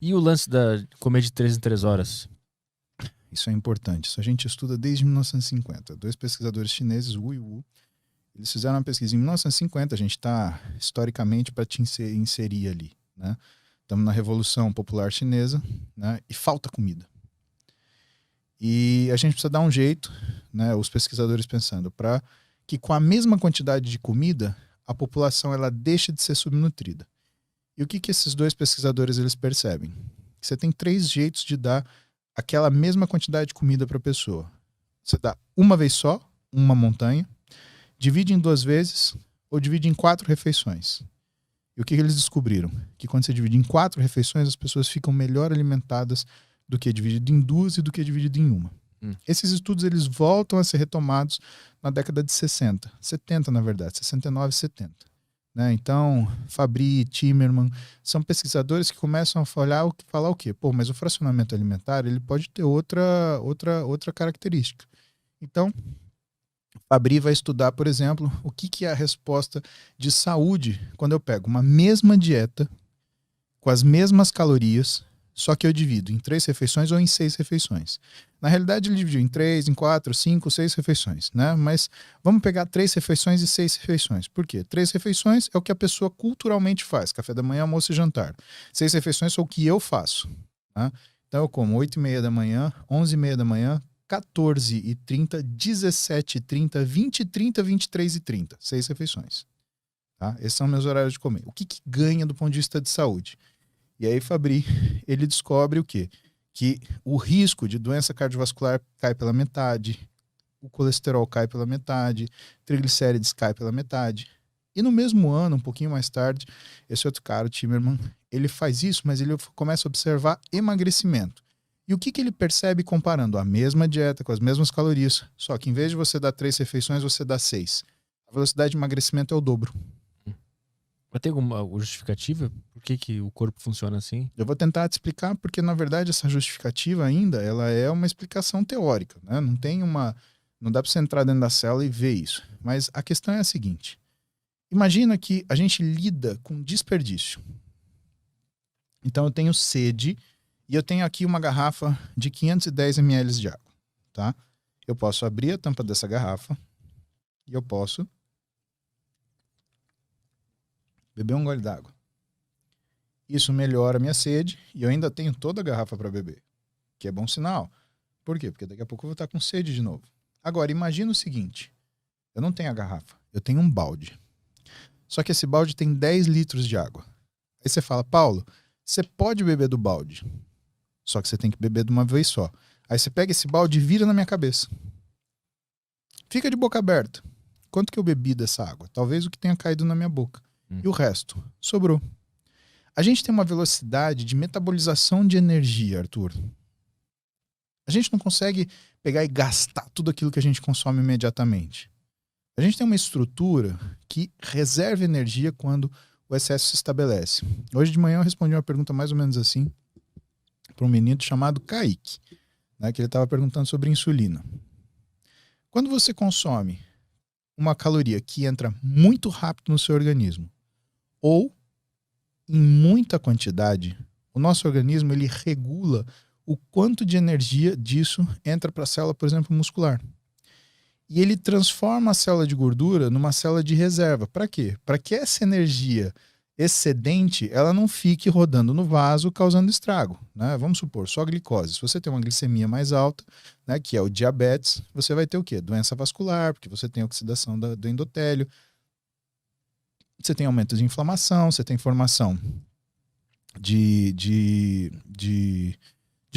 E o lance da comer de 3 em 3 horas? Isso é importante. Isso a gente estuda desde 1950. Dois pesquisadores chineses, Wu e Wu, eles fizeram uma pesquisa em 1950. A gente está historicamente para te inserir ali, né? Estamos na Revolução Popular Chinesa, né? E falta comida. E a gente precisa dar um jeito, né? Os pesquisadores pensando, para que com a mesma quantidade de comida, a população ela deixe de ser subnutrida. E o que esses dois pesquisadores eles percebem? Que você tem 3 jeitos de dar aquela mesma quantidade de comida para a pessoa. Você dá uma vez só, uma montanha, divide em 2 vezes ou divide em 4 refeições. E o que eles descobriram? Que quando você divide em 4 refeições, as pessoas ficam melhor alimentadas do que dividido em 2 e do que dividido em uma. Esses estudos eles voltam a ser retomados na década de 60, 70 na verdade, 69 e 70. Né? Então, Fabry, Timmerman, são pesquisadores que começam a falar o quê? Pô, mas o fracionamento alimentar ele pode ter outra característica. Então, Fabry vai estudar, por exemplo, o que é a resposta de saúde quando eu pego uma mesma dieta, com as mesmas calorias, só que eu divido em 3 refeições ou em 6 refeições. Na realidade, ele dividiu em 3, em 4, 5, 6 refeições, né? Mas vamos pegar 3 refeições e 6 refeições. Por quê? 3 refeições é o que a pessoa culturalmente faz, café da manhã, almoço e jantar. 6 refeições são o que eu faço. Tá? Então eu como 8h30 da manhã, 11h30 da manhã, 14h30, 17h30, 20h30, 23h30. 6 refeições. Tá? Esses são meus horários de comer. O que ganha do ponto de vista de saúde? E aí Fabry, ele descobre o quê? Que o risco de doença cardiovascular cai pela metade, o colesterol cai pela metade, triglicérides cai pela metade. E no mesmo ano, um pouquinho mais tarde, esse outro cara, o Timmerman, ele faz isso, mas ele começa a observar emagrecimento. E o que ele percebe comparando a mesma dieta, com as mesmas calorias, só que em vez de você dar 3 refeições, você dá 6. A velocidade de emagrecimento é o dobro. Mas tem alguma justificativa? Por que o corpo funciona assim? Eu vou tentar te explicar, porque na verdade essa justificativa ainda, ela é uma explicação teórica, né? Não dá para você entrar dentro da célula e ver isso. Mas a questão é a seguinte: imagina que a gente lida com desperdício. Então eu tenho sede e eu tenho aqui uma garrafa de 510 ml de água, tá? Eu posso abrir a tampa dessa garrafa e eu posso beber um gole d'água. Isso melhora a minha sede e eu ainda tenho toda a garrafa para beber, que é bom sinal. Por quê? Porque daqui a pouco eu vou estar com sede de novo. Agora, imagina o seguinte: eu não tenho a garrafa, eu tenho um balde. Só que esse balde tem 10 litros de água. Aí você fala, Paulo, você pode beber do balde, só que você tem que beber de uma vez só. Aí você pega esse balde e vira na minha cabeça. Fica de boca aberta. Quanto que eu bebi dessa água? Talvez o que tenha caído na minha boca. E o resto? Sobrou. A gente tem uma velocidade de metabolização de energia, Arthur. A gente não consegue pegar e gastar tudo aquilo que a gente consome imediatamente. A gente tem uma estrutura que reserva energia quando o excesso se estabelece. Hoje de manhã eu respondi uma pergunta mais ou menos assim para um menino chamado Kaique, né, que ele estava perguntando sobre insulina. Quando você consome uma caloria que entra muito rápido no seu organismo ou em muita quantidade, o nosso organismo ele regula o quanto de energia disso entra para a célula, por exemplo, muscular. E ele transforma a célula de gordura numa célula de reserva. Para quê? Para que essa energia excedente ela não fique rodando no vaso causando estrago. Né? Vamos supor, só a glicose. Se você tem uma glicemia mais alta, né, que é o diabetes, você vai ter o quê? Doença vascular, porque você tem oxidação do endotélio, você tem aumento de inflamação, você tem formação de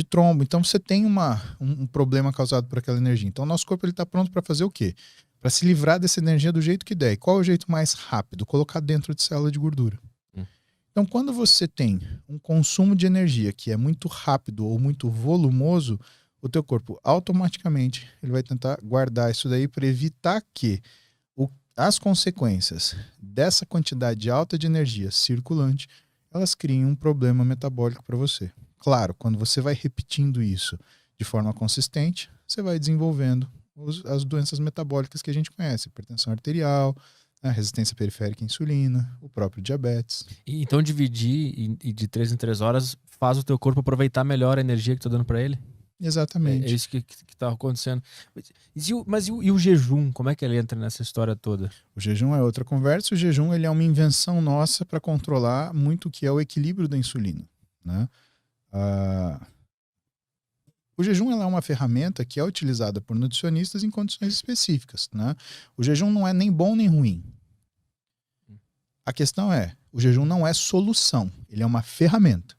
trombo. Então você tem um problema causado por aquela energia. Então o nosso corpo está pronto para fazer o quê? Para se livrar dessa energia do jeito que der. E qual é o jeito mais rápido? Colocar dentro de célula de gordura. Então quando você tem um consumo de energia que é muito rápido ou muito volumoso, o teu corpo automaticamente ele vai tentar guardar isso daí para evitar que as consequências dessa quantidade alta de energia circulante elas criem um problema metabólico para você. Claro, quando você vai repetindo isso de forma consistente, você vai desenvolvendo as doenças metabólicas que a gente conhece, hipertensão arterial, A resistência periférica à insulina, o próprio diabetes. Então dividir e de 3 em 3 horas faz o teu corpo aproveitar melhor a energia que tu tá dando pra ele? Exatamente. É isso que tá acontecendo. Mas e o jejum? Como é que ele entra nessa história toda? O jejum é outra conversa. O jejum ele é uma invenção nossa para controlar muito o que é o equilíbrio da insulina, né? O jejum ela é uma ferramenta que é utilizada por nutricionistas em condições específicas, né? O jejum não é nem bom nem ruim. A questão é, o jejum não é solução, ele é uma ferramenta.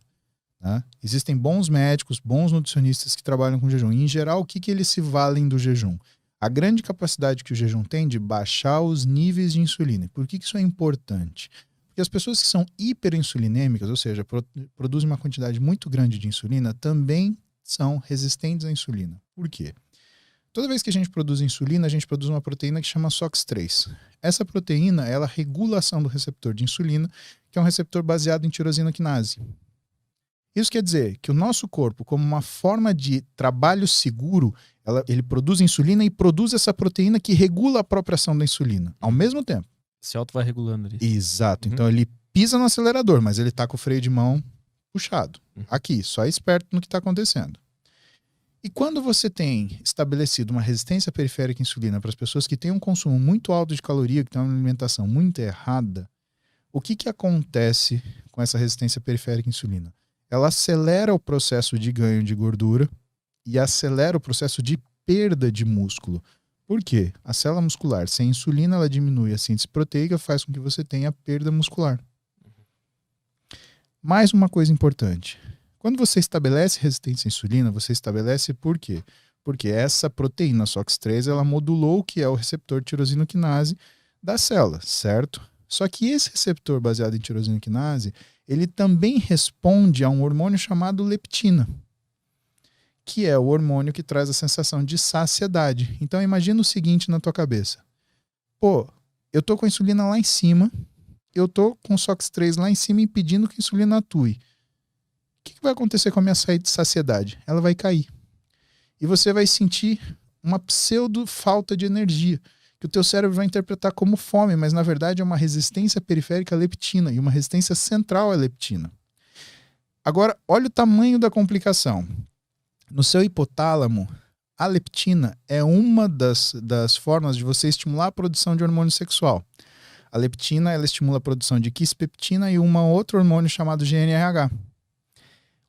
Né? Existem bons médicos, bons nutricionistas que trabalham com jejum. E, em geral, o que eles se valem do jejum? A grande capacidade que o jejum tem de baixar os níveis de insulina. Por que isso é importante? Porque as pessoas que são hiperinsulinêmicas, ou seja, produzem uma quantidade muito grande de insulina, também são resistentes à insulina. Por quê? Toda vez que a gente produz insulina, a gente produz uma proteína que chama SOX3. Essa proteína, ela regula a ação do receptor de insulina, que é um receptor baseado em tirosina quinase. Isso quer dizer que o nosso corpo, como uma forma de trabalho seguro, ele produz insulina e produz essa proteína que regula a própria ação da insulina, ao mesmo tempo. Esse auto vai regulando ali. Exato. Então ele pisa no acelerador, mas ele está com o freio de mão puxado. Aqui, só esperto no que está acontecendo. E quando você tem estabelecido uma resistência periférica à insulina para as pessoas que têm um consumo muito alto de caloria, que têm uma alimentação muito errada, o que acontece com essa resistência periférica à insulina? Ela acelera o processo de ganho de gordura e acelera o processo de perda de músculo. Por quê? A célula muscular sem insulina, ela diminui a síntese proteica, faz com que você tenha perda muscular. Mais uma coisa importante. Quando você estabelece resistência à insulina, você estabelece por quê? Porque essa proteína SOX3, ela modulou o que é o receptor tirosina quinase da célula, certo? Só que esse receptor baseado em tirosina quinase, ele também responde a um hormônio chamado leptina, que é o hormônio que traz a sensação de saciedade. Então imagina o seguinte na tua cabeça. Pô, eu tô com a insulina lá em cima, eu tô com o SOX3 lá em cima impedindo que a insulina atue. O que vai acontecer com a minha saciedade? Ela vai cair. E você vai sentir uma pseudo falta de energia, que o teu cérebro vai interpretar como fome, mas na verdade é uma resistência periférica à leptina e uma resistência central à leptina. Agora, olha o tamanho da complicação. No seu hipotálamo, a leptina é uma das formas de você estimular a produção de hormônio sexual. A leptina, ela estimula a produção de quispeptina e um outro hormônio chamado GNRH.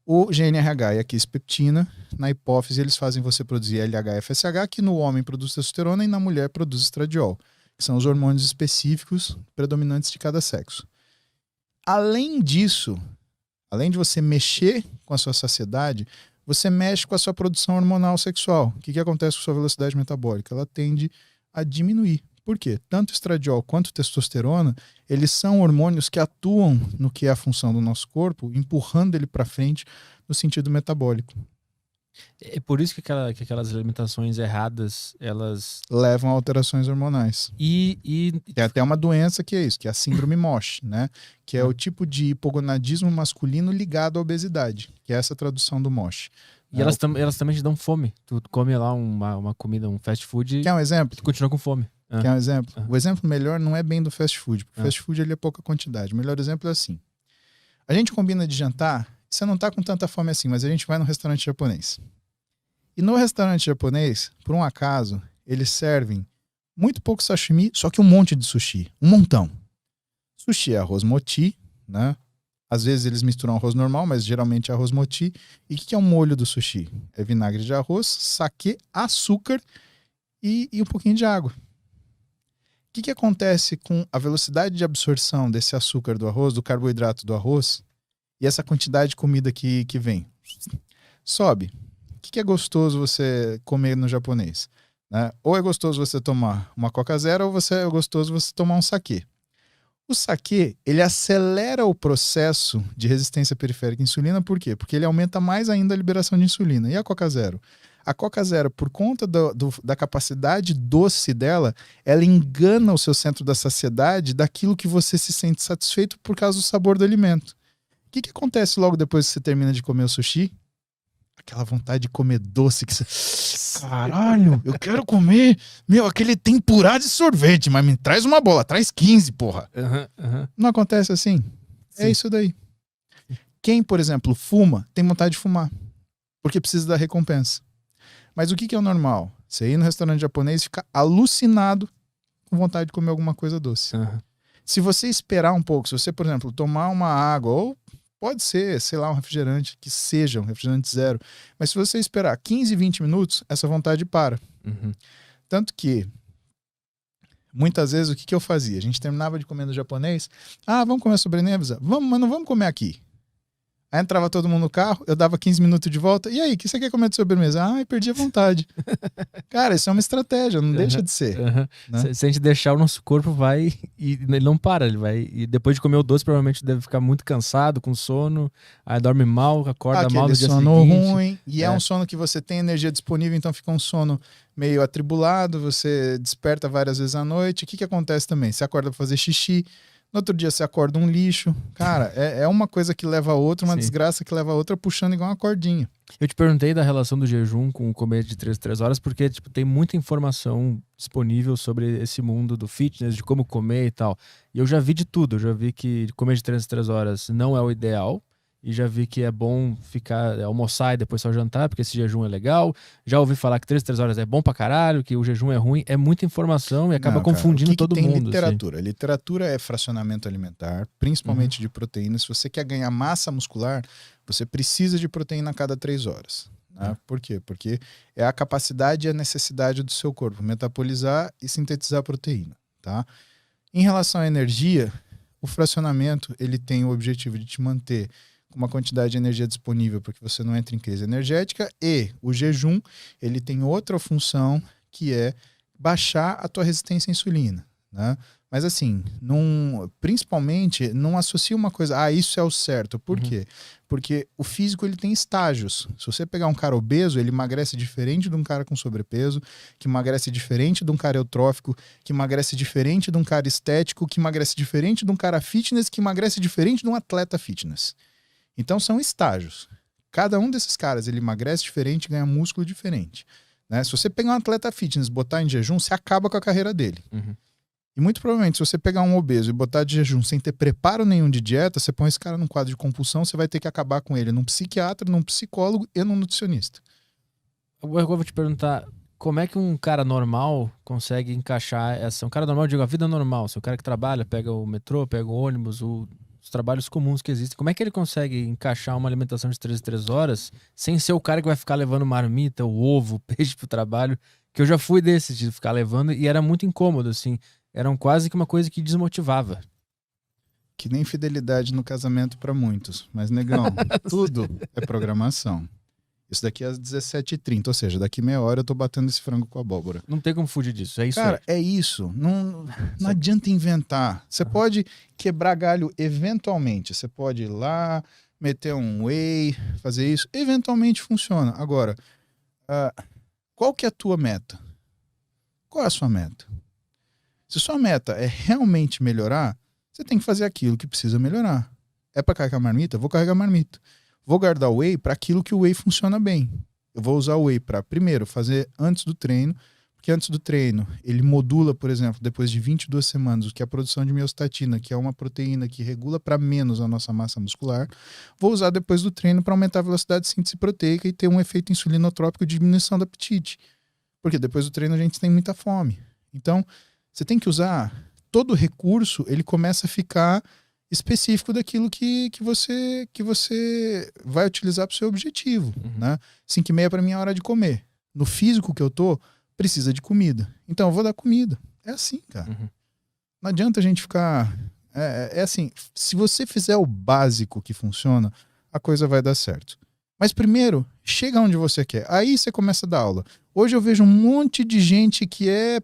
O GNRH e a quispeptina, na hipófise, eles fazem você produzir LH e FSH, que no homem produz testosterona e na mulher produz estradiol, que são os hormônios específicos predominantes de cada sexo. Além disso, além de você mexer com a sua saciedade, você mexe com a sua produção hormonal sexual. O que acontece com a sua velocidade metabólica? Ela tende a diminuir. Por quê? Tanto estradiol quanto testosterona, eles são hormônios que atuam no que é a função do nosso corpo, empurrando ele para frente no sentido metabólico. É por isso que aquelas alimentações erradas, elas levam a alterações hormonais. Tem até uma doença que é isso, que é a síndrome MOSH, né? Que é o tipo de hipogonadismo masculino ligado à obesidade, que é essa tradução do MOSH. E elas também te dão fome. Tu come lá uma comida, um fast food. Quer um exemplo? Tu continua com fome. Quer um exemplo? O exemplo melhor não é bem do fast food, porque o fast food ele é pouca quantidade. O melhor exemplo é assim. A gente combina de jantar, você não tá com tanta fome assim, mas a gente vai no restaurante japonês. E no restaurante japonês, por um acaso, eles servem muito pouco sashimi, só que um monte de sushi. Um montão. Sushi é arroz moti, né? Às vezes eles misturam arroz normal, mas geralmente é arroz moti. E o que é o molho do sushi? É vinagre de arroz, saquê, açúcar e um pouquinho de água. O que acontece com a velocidade de absorção desse açúcar do arroz, do carboidrato do arroz, e essa quantidade de comida que vem? Sobe. O que é gostoso você comer no japonês? Né? Ou é gostoso você tomar uma Coca Zero, ou é gostoso você tomar um saquê. O saquê, ele acelera o processo de resistência periférica à insulina, por quê? Porque ele aumenta mais ainda a liberação de insulina. E a Coca Zero? A Coca Zero, por conta da capacidade doce dela, ela engana o seu centro da saciedade daquilo que você se sente satisfeito por causa do sabor do alimento. O que acontece logo depois que você termina de comer o sushi? aquela vontade de comer doce que você... Caralho, eu quero comer, aquele tempurá de sorvete, mas me traz uma bola, traz 15, porra. Não acontece assim? Sim. É isso daí. Quem, por exemplo, fuma, tem vontade de fumar, porque precisa da recompensa. Mas o que é o normal? Você ir no restaurante japonês e ficar alucinado com vontade de comer alguma coisa doce. Se você esperar um pouco, se você, por exemplo, tomar uma água, ou pode ser, sei lá, um refrigerante, que seja um refrigerante zero, mas se você esperar 15, 20 minutos, essa vontade para. Tanto que, muitas vezes, o que eu fazia? A gente terminava de comer no japonês, vamos comer sobremesa? Vamos, mas não vamos comer aqui. Aí entrava todo mundo no carro, eu dava 15 minutos de volta. E aí, o que você quer comer de sobremesa? Perdi a vontade. Cara, isso é uma estratégia, não deixa de ser. Né? Se a gente deixar, o nosso corpo vai e ele não para. Ele vai. E depois de comer o doce, provavelmente deve ficar muito cansado, com sono. Aí dorme mal, acorda mal no dia seguinte. Aquele sono ruim. E é um sono que você tem energia disponível, então fica um sono meio atribulado. Você desperta várias vezes à noite. O que acontece também? Você acorda pra fazer xixi. No outro dia você acorda um lixo. Cara, é uma coisa que leva a outra, uma desgraça que leva a outra, puxando igual uma cordinha. Eu te perguntei da relação do jejum com o comer de 3 horas, porque tem muita informação disponível sobre esse mundo do fitness, de como comer e tal. E eu já vi de tudo. Eu já vi que comer de 3 horas não é o ideal. E já vi que é bom almoçar e depois só jantar, porque esse jejum é legal. Já ouvi falar que 3 horas é bom pra caralho, que o jejum é ruim. É muita informação e acaba confundindo todo mundo. Tem literatura. Assim. Literatura é fracionamento alimentar, principalmente de proteínas. Se você quer ganhar massa muscular, você precisa de proteína a cada 3 horas. Né? Por quê? Porque é a capacidade e a necessidade do seu corpo metabolizar e sintetizar proteína. Tá? Em relação à energia, o fracionamento ele tem o objetivo de te manter uma quantidade de energia disponível para que você não entre em crise energética, e o jejum ele tem outra função que é baixar a tua resistência à insulina, né? Mas assim, principalmente não associa uma coisa, isso é o certo. Por quê? Porque o físico ele tem estágios. Se você pegar um cara obeso, ele emagrece diferente de um cara com sobrepeso, que emagrece diferente de um cara eutrófico, que emagrece diferente de um cara estético, que emagrece diferente de um cara fitness, que emagrece diferente de um atleta fitness. Então são estágios. Cada um desses caras ele emagrece diferente, ganha músculo diferente. Né? Se você pegar um atleta fitness e botar em jejum, você acaba com a carreira dele. E muito provavelmente, se você pegar um obeso e botar de jejum sem ter preparo nenhum de dieta, você põe esse cara num quadro de compulsão, você vai ter que acabar com ele num psiquiatra, num psicólogo e num nutricionista. Eu vou te perguntar, como é que um cara normal consegue encaixar essa... Um cara normal, eu digo, a vida normal. Se o cara que trabalha, pega o metrô, pega o ônibus, os trabalhos comuns que existem, como é que ele consegue encaixar uma alimentação de 3 horas sem ser o cara que vai ficar levando marmita, o ovo, peixe pro trabalho? Que eu já fui desses de ficar levando e era muito incômodo, assim. Era quase que uma coisa que desmotivava. Que nem fidelidade no casamento para muitos. Mas, negão, tudo é programação. Isso daqui é às 17h30, ou seja, daqui meia hora eu tô batendo esse frango com abóbora. Não tem como fugir disso, é isso. Cara, é isso. Não adianta inventar. Você pode quebrar galho eventualmente. Você pode ir lá, meter um whey, fazer isso. Eventualmente funciona. Agora, qual que é a tua meta? Qual é a sua meta? Se sua meta é realmente melhorar, você tem que fazer aquilo que precisa melhorar. É para carregar marmita? Vou carregar marmita. Vou guardar o whey para aquilo que o whey funciona bem. Eu vou usar o whey para, primeiro, fazer antes do treino, porque antes do treino ele modula, por exemplo, depois de 22 semanas, o que é a produção de miostatina, que é uma proteína que regula para menos a nossa massa muscular. Vou usar depois do treino para aumentar a velocidade de síntese proteica e ter um efeito insulinotrópico de diminuição do apetite. Porque depois do treino a gente tem muita fome. Então, você tem que usar todo o recurso, ele começa a ficar específico daquilo que você vai utilizar para o seu objetivo. Né? 5h30 para mim é a hora de comer. No físico que eu tô, precisa de comida. Então eu vou dar comida. É assim, cara. Não adianta a gente ficar... É assim, se você fizer o básico que funciona, a coisa vai dar certo. Mas primeiro, chega onde você quer. Aí você começa a dar aula. Hoje eu vejo um monte de gente que é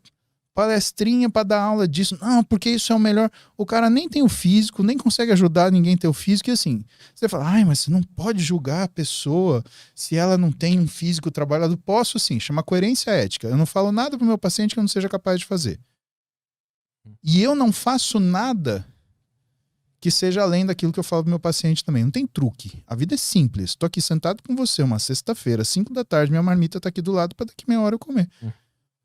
palestrinha para dar aula disso. Não, porque isso é o melhor. O cara nem tem o físico, nem consegue ajudar ninguém a ter o físico. E assim, você fala, mas você não pode julgar a pessoa se ela não tem um físico trabalhado. Posso sim, chama coerência ética. Eu não falo nada pro meu paciente que eu não seja capaz de fazer. E eu não faço nada que seja além daquilo que eu falo pro meu paciente também. Não tem truque. A vida é simples. Tô aqui sentado com você uma sexta-feira, 5 da tarde, minha marmita tá aqui do lado para daqui meia hora eu comer.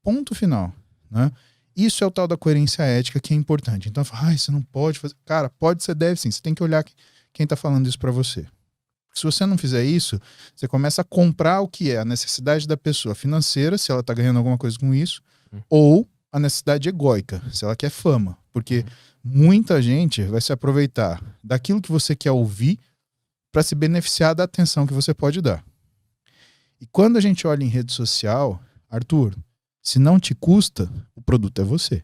Ponto final, né? Isso é o tal da coerência ética que é importante. Então, você não pode fazer. Cara, pode, você deve sim. Você tem que olhar quem tá falando isso para você. Se você não fizer isso, você começa a comprar o que é a necessidade da pessoa financeira, se ela tá ganhando alguma coisa com isso, ou a necessidade egóica, se ela quer fama. Porque muita gente vai se aproveitar daquilo que você quer ouvir para se beneficiar da atenção que você pode dar. E quando a gente olha em rede social, Arthur, se não te custa, o produto é você.